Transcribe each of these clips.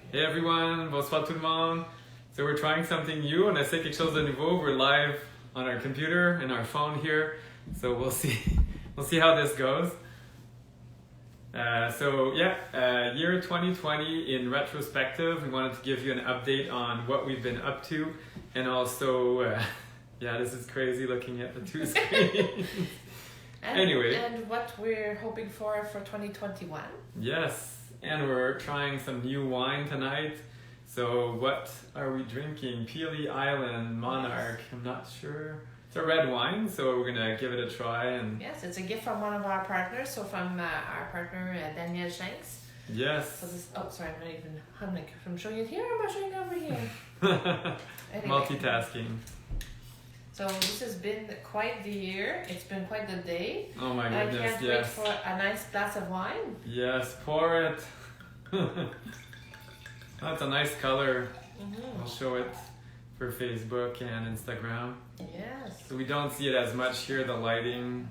Hey everyone, bonsoir tout le monde. So we're trying something new, on essaie quelque chose de nouveau. We're live on our computer and our phone here, so we'll see how this goes. Year 2020 in retrospective, we wanted to give you an update on what we've been up to, and also, this is crazy looking at the two screens. And what we're hoping for 2021. Yes. And we're trying some new wine tonight. So what are we drinking? Peely Island Monarch. I'm not sure. It's a red wine, so we're gonna give it a try. And yes, it's a gift from one of our partners. So from our partner Daniel Shanks. Yes. So this, sorry, I'm showing it here. Or am I showing it over here? Anyway. Multitasking. So this has been quite the year. It's been quite the day. Oh my goodness, I can't wait for a nice glass of wine. Yes, pour it. That's a nice color. Mm-hmm. I'll show it for Facebook and Instagram. Yes. So we don't see it as much here, the lighting.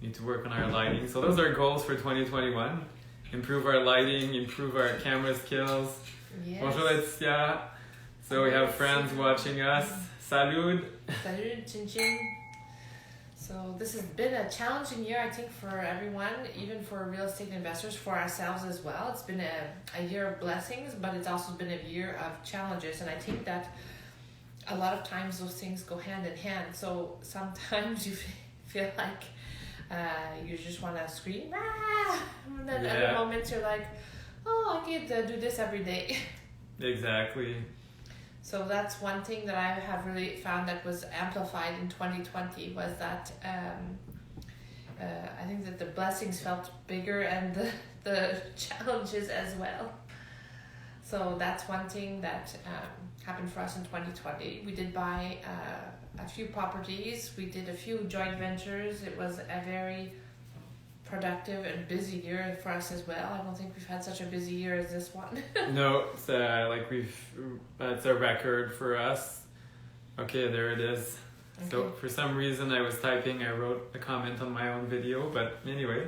Need to work on our lighting. So those are goals for 2021. Improve our lighting, improve our camera skills. Yes. Bonjour Laetitia. So we have friends watching us. Salut. Salut, chin chin. So this has been a challenging year, I think, for everyone, even for real estate investors, for ourselves as well. It's been a year of blessings, but it's also been a year of challenges. And I think that a lot of times those things go hand in hand. So sometimes you feel like you just want to scream, ah! And then other moments you're like, oh, I get to do this every day. Exactly. So that's one thing that I have really found that was amplified in 2020 was that I think that the blessings felt bigger and the challenges as well. So that's one thing that happened for us in 2020. We did buy a few properties. We did a few joint ventures. It was a very productive and busy year for us as well. I don't think we've had such a busy year as this one. No, it's it's a record for us. Okay, there it is. Okay. So for some reason I was typing, I wrote a comment on my own video, but anyway.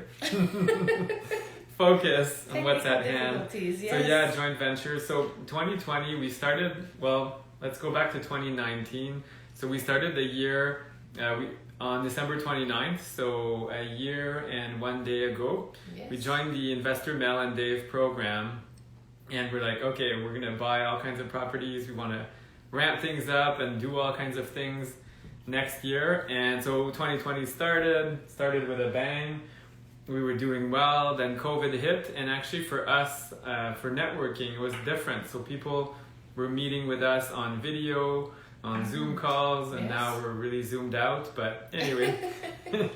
Focus on what's at hand. Yes. So joint venture. So 2020 we started, let's go back to 2019. So we started the year, on December 29th, so a year and 1 day ago, we joined the Investor Mel and Dave program, and we're like, okay, we're gonna buy all kinds of properties. We want to ramp things up and do all kinds of things next year. And so 2020 started with a bang. We were doing well. Then COVID hit, and actually for us, for networking, it was different. So people were meeting with us on video, on Zoom calls, and now we're really zoomed out. But anyway, it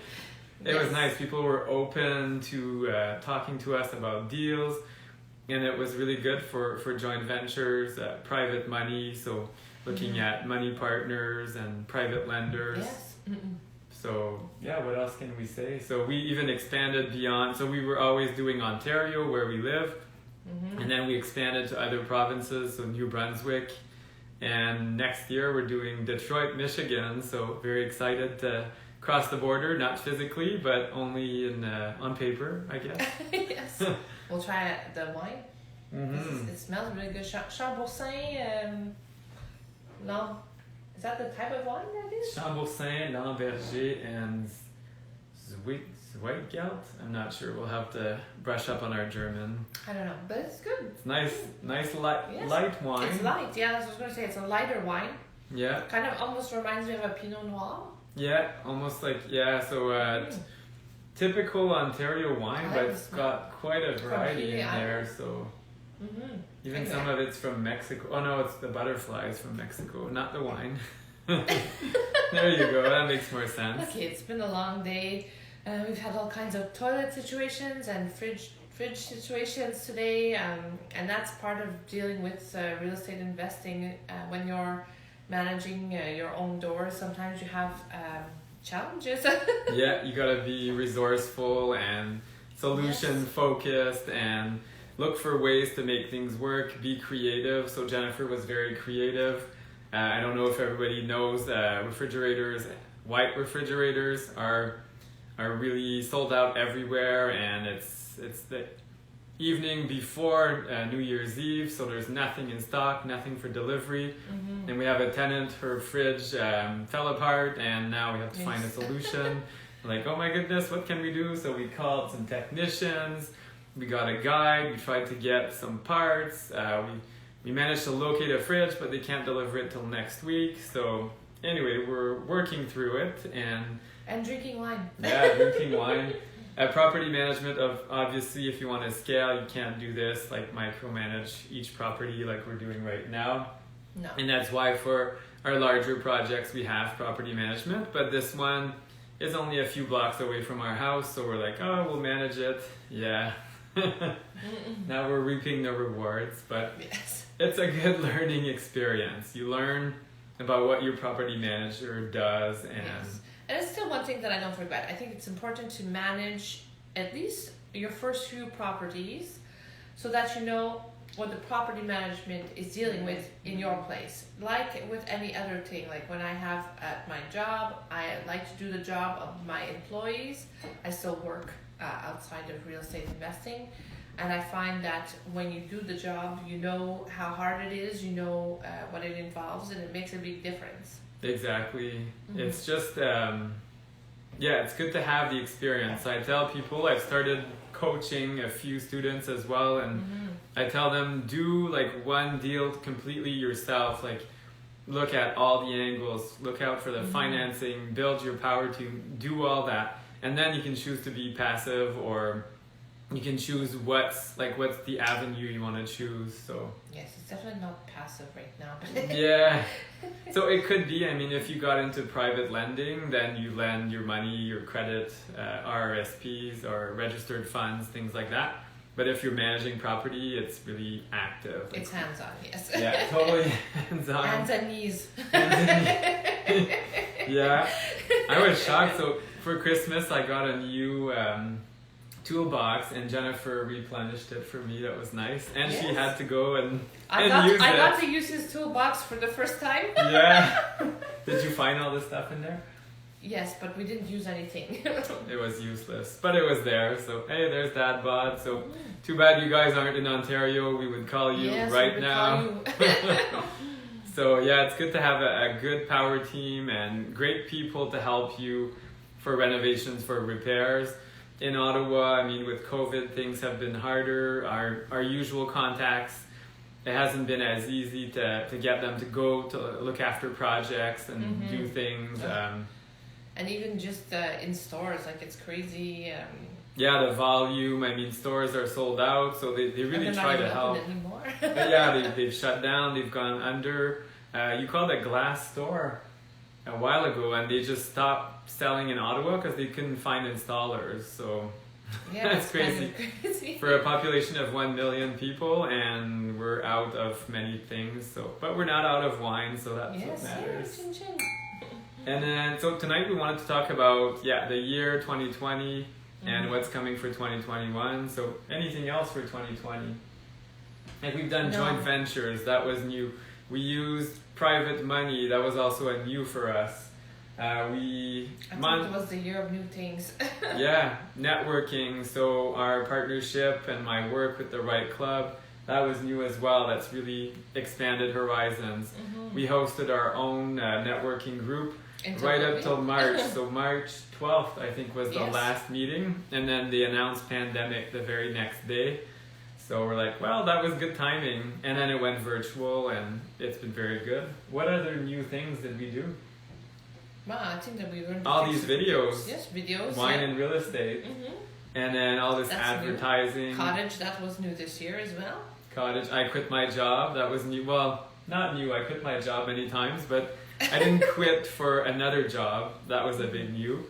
was nice. People were open to talking to us about deals, and it was really good for joint ventures, private money. So looking at money partners and private lenders. Yes. Mm-mm. So what else can we say? So we even expanded beyond. So we were always doing Ontario, where we live, and then we expanded to other provinces, so New Brunswick. And next year we're doing Detroit, Michigan, so very excited to cross the border, not physically, but only on paper, I guess. Yes. We'll try the wine. Mm-hmm. It smells really good. Chambourcin, no, is that the type of wine that is? Chambourcin, Lamberger, and Zweigelt. I'm not sure. We'll have to brush up on our German. I don't know, but it's good. It's nice light wine. It's light, yeah, that's what I was going to say. It's a lighter wine. Yeah. Kind of almost reminds me of a Pinot Noir. Yeah, almost like, so typical Ontario wine, but it's got quite a variety in there, so... Mm-hmm. Even some of it's from Mexico. Oh no, it's the butterflies from Mexico, not the wine. There you go, that makes more sense. Okay, it's been a long day. We've had all kinds of toilet situations and fridge situations today, and that's part of dealing with real estate investing. When you're managing your own doors, sometimes you have challenges. Yeah, you gotta be resourceful and solution focused and look for ways to make things work, be creative. So Jennifer was very creative. I don't know if everybody knows refrigerators, white refrigerators are really sold out everywhere, and evening before New Year's Eve, so there's nothing in stock, nothing for delivery. And we have a tenant, her fridge fell apart, and now we have to find a solution. Like, oh my goodness, what can we do? So we called some technicians, we got a guide, we tried to get some parts, we managed to locate a fridge, but they can't deliver it till next week. So anyway, we're working through it and drinking wine. Yeah, drinking wine. Property management, obviously, if you want to scale, you can't do this, like micromanage each property like we're doing right now. No. And that's why for our larger projects, we have property management. But this one is only a few blocks away from our house, so we're like, oh, we'll manage it. Yeah. Now we're reaping the rewards, but yes. It's a good learning experience. You learn about what your property manager does, and yes. And it's still one thing that I don't forget. I think it's important to manage at least your first few properties so that you know what the property management is dealing with in your place. Like with any other thing, like when I have at my job, I like to do the job of my employees. I still work outside of real estate investing. And I find that when you do the job, you know how hard it is, you know what it involves, and it makes a big difference. Exactly. It's just, it's good to have the experience. I tell people, I've started coaching a few students as well, and I tell them, do like one deal completely yourself. Like, look at all the angles, look out for the financing, build your power team, do all that. And then you can choose to be passive, or you can choose what's the avenue you want to choose. So yes, it's definitely not passive right now. But yeah. So it could be, I mean, if you got into private lending, then you lend your money, your credit, RRSPs or registered funds, things like that. But if you're managing property, it's really active. It's hands-on, yes. Yeah, totally hands-on. Hands and knees. Yeah. I was shocked. So for Christmas, I got a new toolbox, and Jennifer replenished it for me. That was nice. And she had to go and use it. I got to use his toolbox for the first time. Yeah. Did you find all this stuff in there? Yes, but we didn't use anything. It was useless, but it was there. So hey, there's Dad Bod. So too bad you guys aren't in Ontario. We would call you right now. So yeah, it's good to have a good power team and great people to help you for renovations, for repairs. In Ottawa, I mean, with COVID, things have been harder. Our usual contacts, it hasn't been as easy to get them to go to look after projects and do things. And even just in stores, like it's crazy. Yeah, the volume. I mean, stores are sold out, so they really try to help. Anymore. Yeah, they've shut down. They've gone under. You called a glass store a while ago, and they just stopped selling in Ottawa because they couldn't find installers. So yeah, that's crazy. Kind of crazy for a population of 1 million people, and we're out of many things. So, but we're not out of wine, so that's what matters. Chin chin. And then, so tonight we wanted to talk about the year 2020 and what's coming for 2021. So anything else for 2020? Like we've done joint ventures, that was new. We used private money, that was also a new for us. I think it was the year of new things. Yeah, networking. So our partnership and my work with the Right Club, that was new as well. That's really expanded horizons. We hosted our own networking group right up till March. So March 12th, I think, was the last meeting. And then they announced pandemic the very next day. So we're like, well, that was good timing. And then it went virtual, and it's been very good. What other new things did we do? Well, I think that we learned all these videos. Yes, videos. Wine and real estate. And then all this advertising. New. Cottage, that was new this year as well. Cottage, I quit my job. That was new. Well, not new. I quit my job many times, but I didn't quit for another job. That was a big new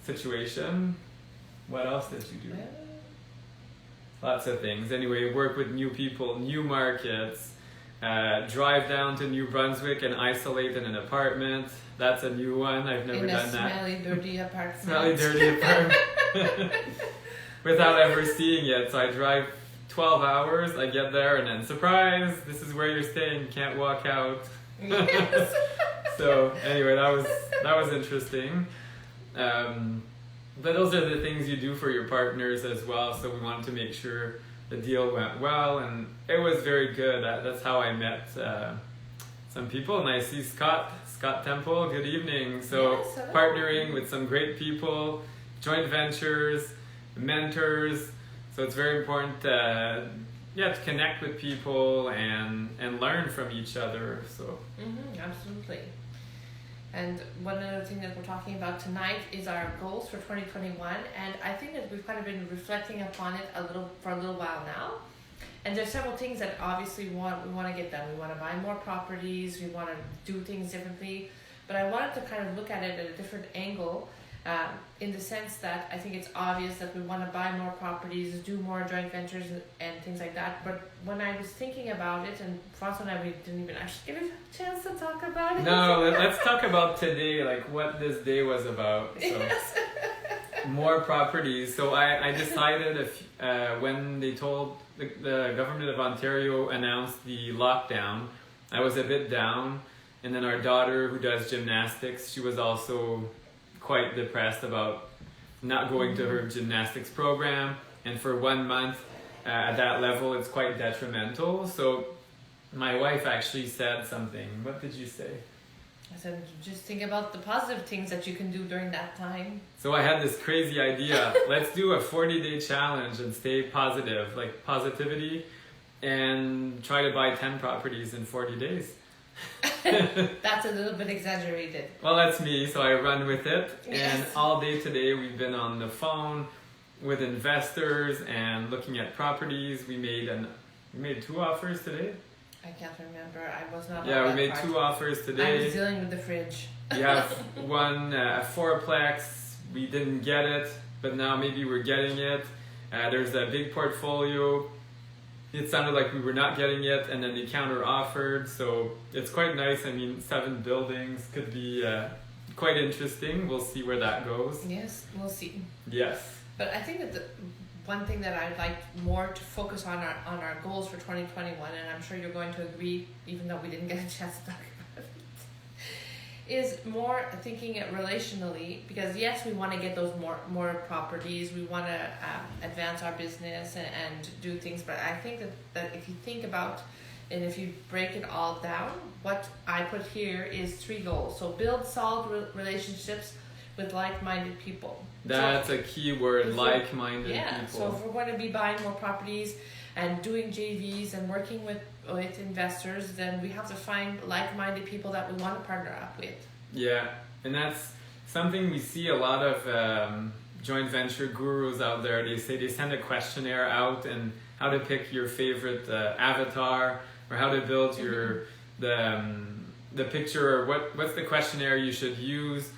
situation. What else did you do? Lots of things. Anyway, work with new people, new markets, drive down to New Brunswick and isolate in an apartment. That's a new one. I've never done that. Smelly, dirty apartment. Smelly, dirty apartment. Without ever seeing it. So I drive 12 hours, I get there, and then surprise, this is where you're staying. You can't walk out. Yes. So anyway, that was interesting. But those are the things you do for your partners as well. So we wanted to make sure the deal went well, and it was very good. That's how I met some people. And I see Scott Temple. Good evening. So Yes, hello. partnering with some great people, joint ventures, mentors. So it's very important, to connect with people and learn from each other. So Absolutely. And one other thing that we're talking about tonight is our goals for 2021, and I think that we've kind of been reflecting upon it for a little while now. And there's several things that obviously we want to get done. We want to buy more properties. We want to do things differently. But I wanted to kind of look at it at a different angle, in the sense that I think it's obvious that we want to buy more properties, do more joint ventures and things like that. But when I was thinking about it, and François and I, we didn't even actually get a chance to talk about it. no, let's talk about today, like what this day was about. So. Yes. More properties. So I decided when they told the government of Ontario announced the lockdown, I was a bit down. And then our daughter, who does gymnastics, she was also quite depressed about not going to her gymnastics program. And for 1 month at that level, it's quite detrimental. So my wife actually said something. What did you say? I said, just think about the positive things that you can do during that time. So I had this crazy idea. Let's do a 40-day challenge and stay positive, like positivity, and try to buy 10 properties in 40 days. That's a little bit exaggerated. Well, that's me, so I run with it. Yes. And all day today we've been on the phone with investors and looking at properties. We made 2 offers today. I can't remember. I was not. Yeah, on we that made part. 2 offers today. I was dealing with the fridge. We have one fourplex. We didn't get it, but now maybe we're getting it. There's a big portfolio. It sounded like we were not getting it, and then they counter offered. So it's quite nice. I mean, 7 buildings could be quite interesting. We'll see where that goes. Yes, we'll see. Yes. But I think that the one thing that I'd like more to focus on our goals for 2021, and I'm sure you're going to agree, even though we didn't get a chance to talk about it, is more thinking it relationally. Because yes, we want to get those more properties. We want to advance our business and do things. But I think that if you think about and if you break it all down, what I put here is 3 goals. So build solid relationships with like-minded people. That's a key word, like-minded people. So if we're going to be buying more properties and doing JVs and working with investors, then we have to find like-minded people that we want to partner up with. Yeah, and that's something we see a lot of joint venture gurus out there. They say they send a questionnaire out and how to pick your favorite avatar, or how to build your the picture, or what's the questionnaire you should use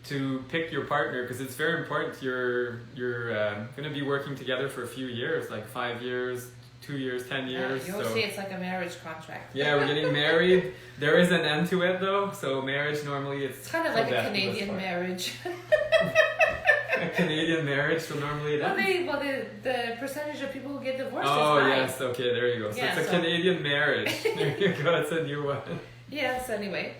to pick your partner, because it's very important. You're going to be working together for a few years, like 5 years, 2 years, 10 years. You always say it's like a marriage contract. Yeah, we're getting married. There is an end to it though. So marriage normally it's kind of like a Canadian marriage. A Canadian marriage, so normally it ends. The percentage of people who get divorced is Oh high. yes, okay, there you go. So Yeah, it's a Canadian marriage. There you go. It's a new one. Yes. Anyway.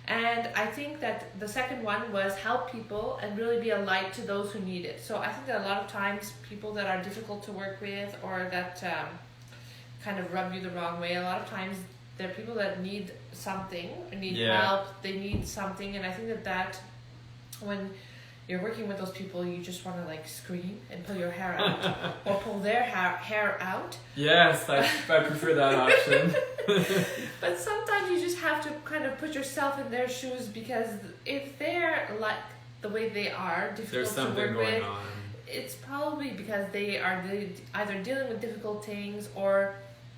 And I think that the second one was help people and really be a light to those who need it. So I think that a lot of times people that are difficult to work with or that kind of rub you the wrong way, a lot of times they're people that need something, need help, they need something. And I think that when you're working with those people, you just want to like scream and pull your hair out or pull their hair out. Yes, I prefer that option. But sometimes you just have to kind of put yourself in their shoes, because if they're like the way they are, difficult to work with, it's probably because they are either dealing with difficult things or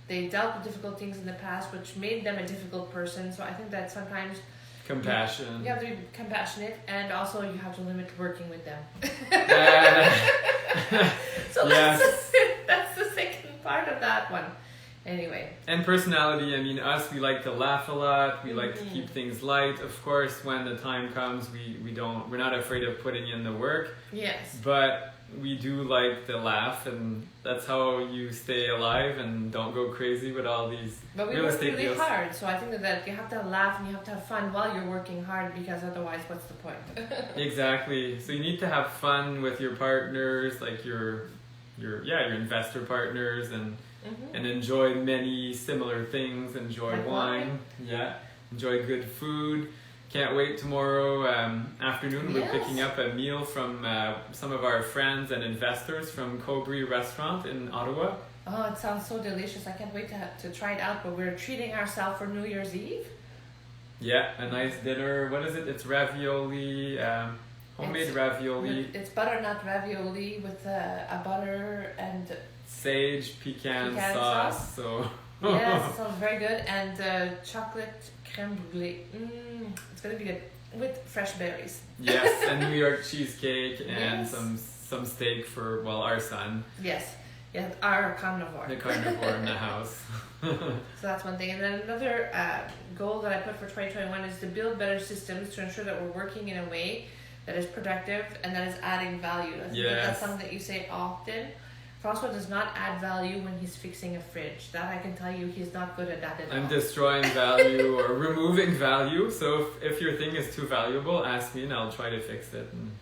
they dealt with difficult things in the past, which made them a difficult person. So I think that sometimes compassion. You have to be compassionate, and also you have to limit working with them. So that's the second part of that one. Anyway. And personality, I mean, us, we like to laugh a lot. We like to keep things light. Of course, when the time comes, we're not afraid of putting in the work. Yes. But we do like to laugh, and that's how you stay alive and don't go crazy with all these But we real work estate really deals. hard, so I think that you have to laugh and you have to have fun while you're working hard, because otherwise, what's the point? Exactly. So you need to have fun with your partners, like your investor partners, and enjoy many similar things. Enjoy Like wine. Yeah. Enjoy good food. Can't wait tomorrow afternoon. We're picking up a meal from some of our friends and investors from Cobry Restaurant in Ottawa. Oh, it sounds so delicious. I can't wait to try it out, but we're treating ourselves for New Year's Eve. Yeah, a nice dinner. What is it? It's ravioli, homemade ravioli. It's butternut ravioli with a butter and Sage pecan sauce. So yes, it sounds very good. And chocolate creme brulee. It's gonna be good with fresh berries. Yes, and New York cheesecake and Yes. some steak for our son, Yes, our carnivore. the carnivore in the house. So that's one thing. And then another goal that I put for 2021 is to build better systems to ensure that we're working in a way that is productive and that is adding value. I think that's something that you say often. François does not add value when he's fixing a fridge. That I can tell you, he's not good at that at all. I'm destroying value or removing value. So if your thing is too valuable, ask me and I'll try to fix it. And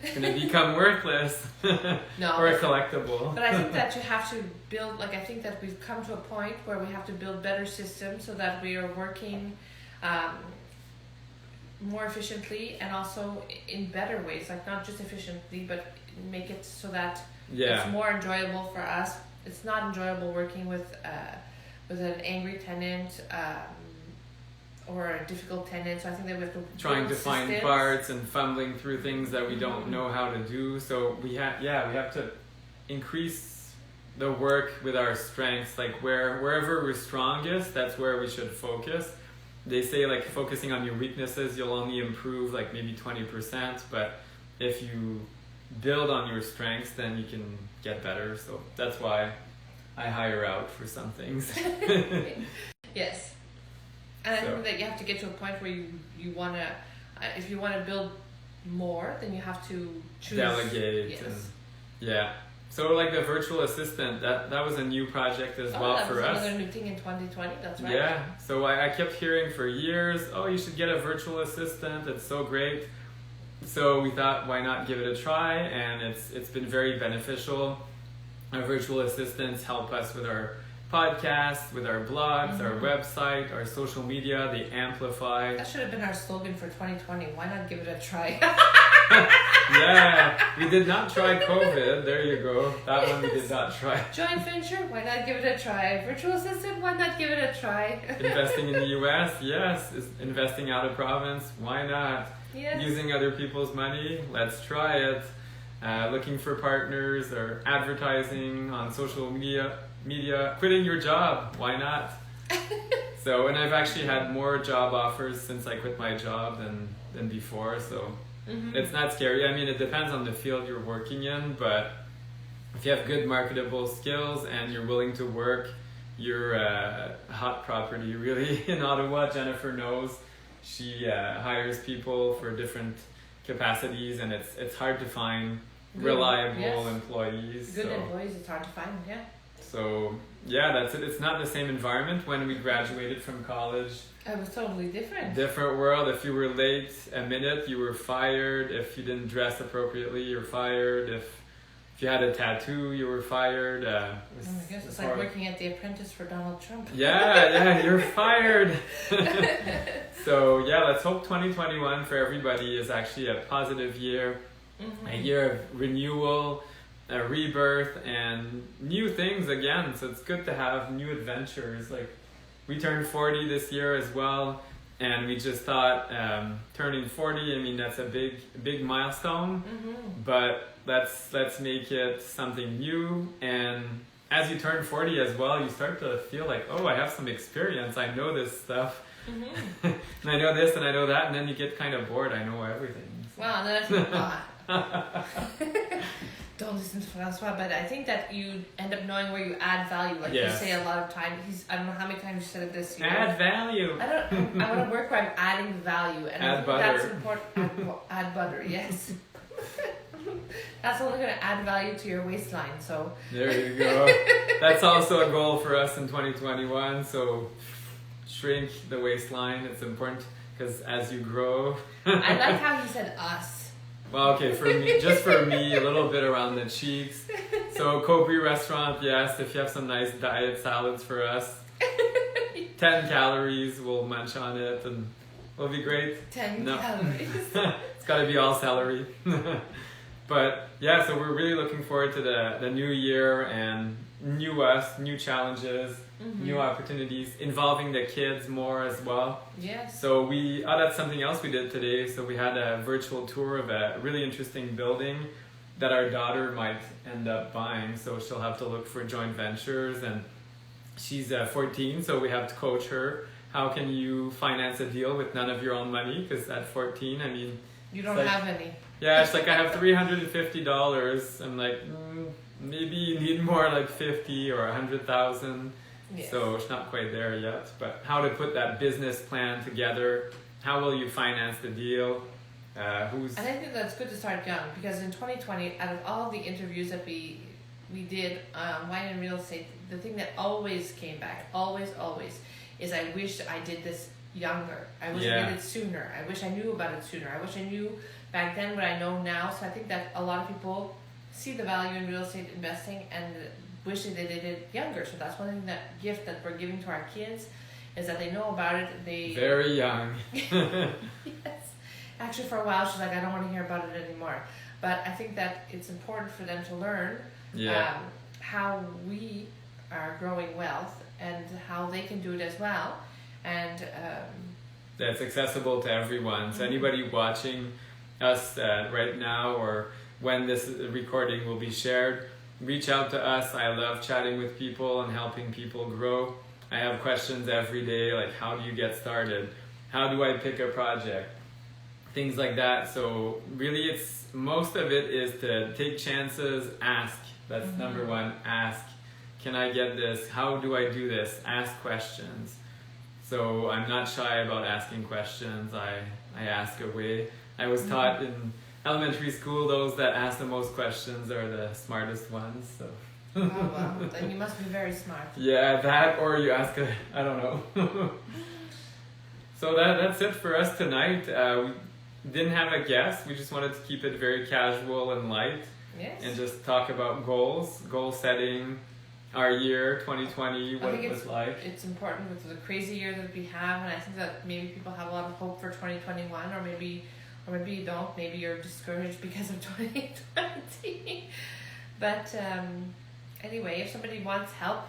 it's gonna become worthless or a collectible. But I think that you have to build, like, I think that we've come to a point where we have to build better systems so that we are working more efficiently and also in better ways, like not just efficiently, but make it so that it's more enjoyable for us. It's not enjoyable working with an angry tenant or a difficult tenant. So I think that we have to trying to find parts and fumbling through things that we don't know how to do. So we have to increase the work with our strengths. Like wherever we're strongest, that's where we should focus. They say like focusing on your weaknesses, you'll only improve like maybe 20%. But if you build on your strengths, then you can get better. So that's why I hire out for some things. Yes. And I think that you have to get to a point where you want to, if you want to build more, then you have to choose. Delegate. Yes. And so like the virtual assistant, that was a new project as well for us. That was another new thing in 2020, that's right. Yeah, so I kept hearing for years, oh, you should get a virtual assistant, it's so great. So we thought, why not give it a try? And it's been very beneficial. Our virtual assistants help us with our podcasts, with our blogs, our website, our social media. They amplify. That should have been our slogan for 2020. Why not give it a try? Yeah, we did not try COVID. There you go. That one we did not try. Joint venture, why not give it a try? Virtual assistant, why not give it a try? Investing in the US, yes. Investing out of province, why not? Yes. Using other people's money, let's try it. Looking for partners or advertising on social media, quitting your job, why not? So, and I've actually had more job offers since I quit my job than before, so it's not scary. I mean, it depends on the field you're working in, but if you have good marketable skills and you're willing to work, you're a hot property really in Ottawa. Jennifer knows. She hires people for different capacities, and it's hard to find reliable employees. Good employees, it's hard to find, yeah. So, yeah, that's it. It's not the same environment when we graduated from college. It was totally different. Different world. If you were late a minute, you were fired. If you didn't dress appropriately, you're fired. If you had a tattoo, you were fired. Oh my goodness, it's like working at The Apprentice for Donald Trump. Yeah, you're fired. So, yeah, let's hope 2021 for everybody is actually a positive year. A year of renewal, a rebirth, and new things again. So it's good to have new adventures. Like we turned 40 this year as well, and we just thought turning 40, I mean, that's a big milestone, but let's make it something new. And as you turn 40 as well, you start to feel like, oh, I have some experience, I know this stuff. And I know this and I know that, and then you get kind of bored. I know everything. So. Wow, and then I think, don't listen to François, but I think that you end up knowing where you add value. Like you say a lot of times. I don't know how many times you said it this year. Add value. I want to work where I'm adding value, and add I think butter. that's important. Add butter, yes. That's only going to add value to your waistline. So there you go. That's also a goal for us in 2021. So shrink the waistline. It's important because as you grow. I like how he said us. Well, okay, for me, just for me, a little bit around the cheeks. So Cobri restaurant, yes, if you have some nice diet salads for us, 10 calories, we'll munch on it and it'll be great. 10 calories. It's got to be all celery. But yeah, so we're really looking forward to the new year and new us, new challenges, new opportunities, involving the kids more as well. Yes. So that's something else we did today. So we had a virtual tour of a really interesting building that our daughter might end up buying. So she'll have to look for joint ventures, and she's 14, so we have to coach her. How can you finance a deal with none of your own money? Because at 14, I mean... You don't have any. Yeah, it's like I have $350. I'm like, maybe you need more, like 50 or 100,000. Yes. So it's not quite there yet. But how to put that business plan together? How will you finance the deal? And I think that's good to start young, because in 2020, out of all the interviews that we did, wine and real estate, the thing that always came back, always, is I wish I did this younger. I wish I did it sooner. I wish I knew about it sooner. I wish I knew back then what I know now. So I think that a lot of people see the value in real estate investing and wish that they did it younger. So that's one thing, that gift that we're giving to our kids, is that they know about it. They very young. Yes. Actually, for a while, she's like, I don't want to hear about it anymore. But I think that it's important for them to learn how we are growing wealth and how they can do it as well. And that's accessible to everyone. So anybody watching us right now, or when this recording will be shared, reach out to us. I love chatting with people and helping people grow. I have questions every day, like how do you get started? How do I pick a project? Things like that. So really, most of it is to take chances, ask. That's number one, ask. Can I get this? How do I do this? Ask questions. So I'm not shy about asking questions. I ask away. I was taught in elementary school, those that ask the most questions are the smartest ones. So. Oh, wow. Then you must be very smart. Yeah, that, or you ask I don't know. So that's it for us tonight. We didn't have a guest. We just wanted to keep it very casual and light. Yes. And just talk about goal setting, our year 2020, what it was like. It's important with the crazy year that we have, and I think that maybe people have a lot of hope for 2021, or maybe you don't. Maybe you're discouraged because of 2020. But anyway, if somebody wants help,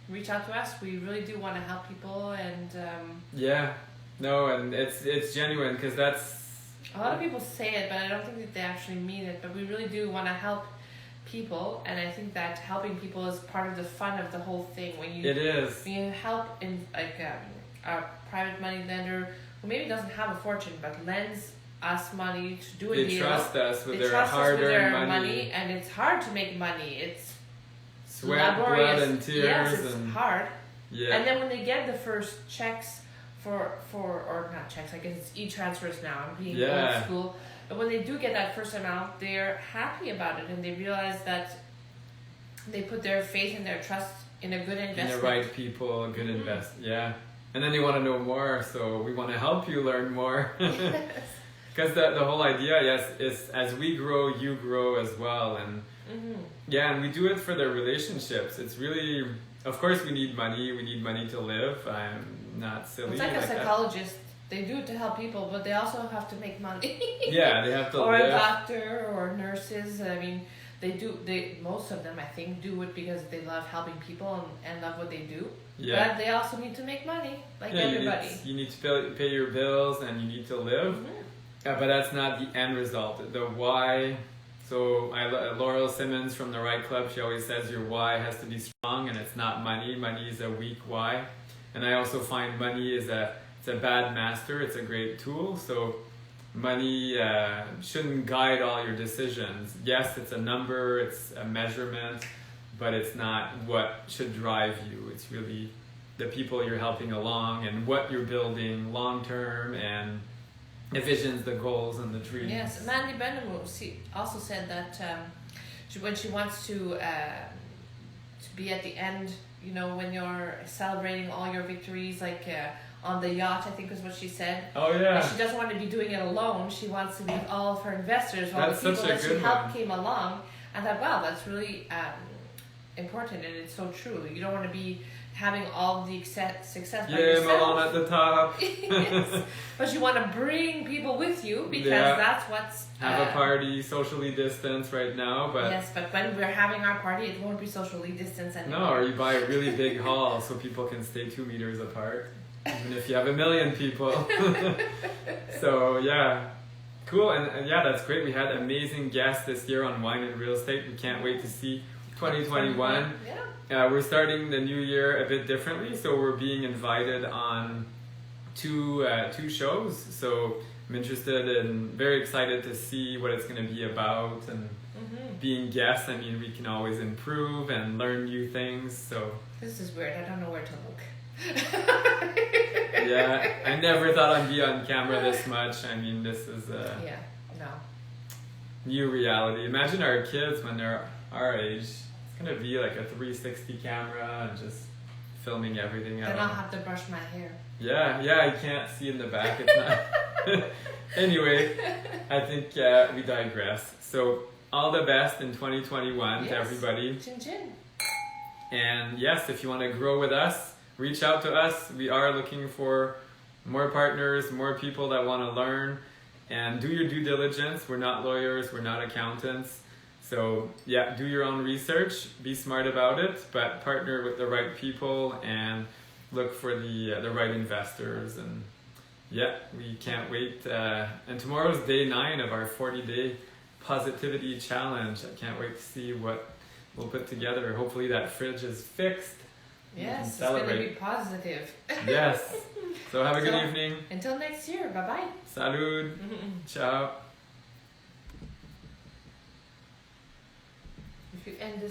reach out to us. We really do want to help people, and and it's genuine, because that's a lot of people say it, but I don't think that they actually mean it. But we really do want to help people, and I think that helping people is part of the fun of the whole thing. When you help in like a private money lender who maybe doesn't have a fortune but lends us money to do a deal. They trust us with their hard-earned money, and it's hard to make money. It's sweat, laborious. blood, and tears. Yes, it's hard. Yeah. And then when they get the first checks or not checks, I guess it's e-transfers now. I'm being old school. But when they do get that first amount, they're happy about it, and they realize that they put their faith and their trust in a good investment. In the right people, a good invest. Yeah. And then they want to know more, so we want to help you learn more. Because the whole idea, is as we grow, you grow as well. And and we do it for the relationships. It's really, of course we need money to live. I'm not silly. It's like a psychologist. They do it to help people, but they also have to make money. Yeah, they have to or live. a doctor or nurses. I mean, most of them, I think, do it because they love helping people and love what they do. Yeah. But they also need to make money, like everybody. You need to pay your bills and you need to live. But that's not the end result. The why. So Laurel Simmons from the Right Club, she always says your why has to be strong, and it's not money. Money is a weak why. And I also find money is it's a bad master. It's a great tool. So money shouldn't guide all your decisions. Yes, it's a number, it's a measurement, but it's not what should drive you. It's really the people you're helping along and what you're building long term, and the visions, the goals, and the dreams. Yes, Mandy Benham also said that when she wants to be at the end, you know, when you're celebrating all your victories, like on the yacht, I think is what she said. Oh yeah. And she doesn't want to be doing it alone. She wants to be with all of her investors, all That's the people such a that she good helped one. came along. I thought, wow, that's really important, and it's so true. You don't want to be having all the success by Yeah, yourself. Malone at the top. Yes. But you want to bring people with you because Yeah. that's what's... Have a party, socially distanced right now, but... Yes, but when we're having our party, it won't be socially distanced anymore. No, or you buy a really big hall so people can stay 2 meters apart, even if you have 1 million people. So, yeah. Cool, and yeah, that's great. We had amazing guests this year on wine and real estate. We can't wait to see 2021. Yeah. We're starting the new year a bit differently, so we're being invited on two shows. So I'm interested and very excited to see what it's going to be about. And being guests, I mean, we can always improve and learn new things. So this is weird. I don't know where to look. Yeah, I never thought I'd be on camera this much. I mean, this is a new reality. Imagine our kids when they're our age. It's gonna be like a 360 camera and just filming everything. Then I'll have to brush my hair. Yeah, I can't see in the back. It's not. Anyway, I think we digress. So all the best in 2021 to everybody. Chin chin. And yes, if you want to grow with us, reach out to us. We are looking for more partners, more people that want to learn, and do your due diligence. We're not lawyers, we're not accountants. So yeah, do your own research, be smart about it, but partner with the right people and look for the right investors. And yeah, we can't wait. And tomorrow's day 9 of our 40-day positivity challenge. I can't wait to see what we'll put together. Hopefully that fridge is fixed. Yes, it's going to be positive. Yes. So have a good evening. Until next year. Bye-bye. Salut. Ciao. If you end this